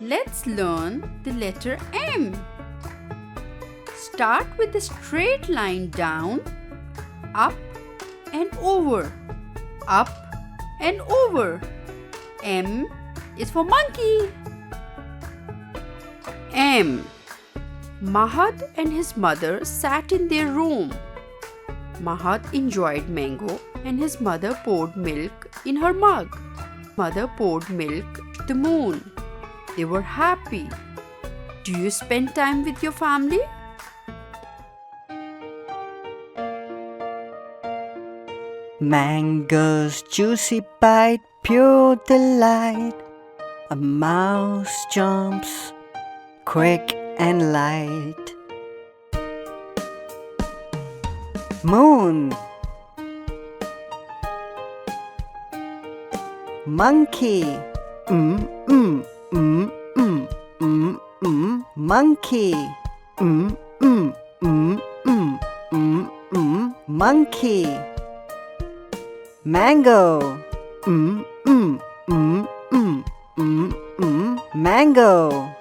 Let's learn the letter M. Start with a straight line down, up and over, up and over. M is for monkey. M. Mahad and his mother sat in their room. Mahad enjoyed mango and his mother poured milk in her mug. Mother poured milk to the moon. They were happy. Do you spend time with your family? Mango's juicy bite, pure delight. A mouse jumps quick and light. Moon. Monkey. Monkey. Monkey. Mango. Mango.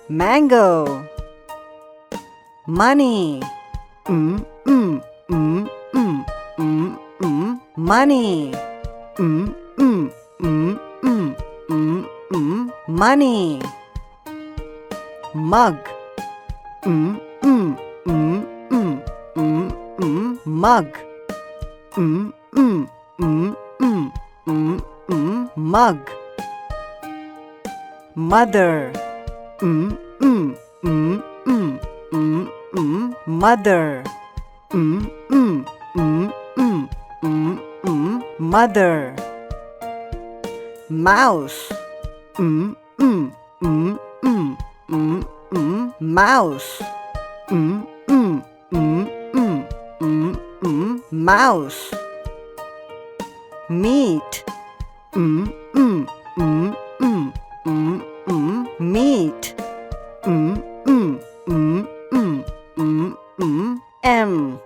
Mango. Money. Money. Money. Mug. Mug. Mug. Mother. Mother. Mother. Mouse. Mouse. Mouse. Meat. Meat. M.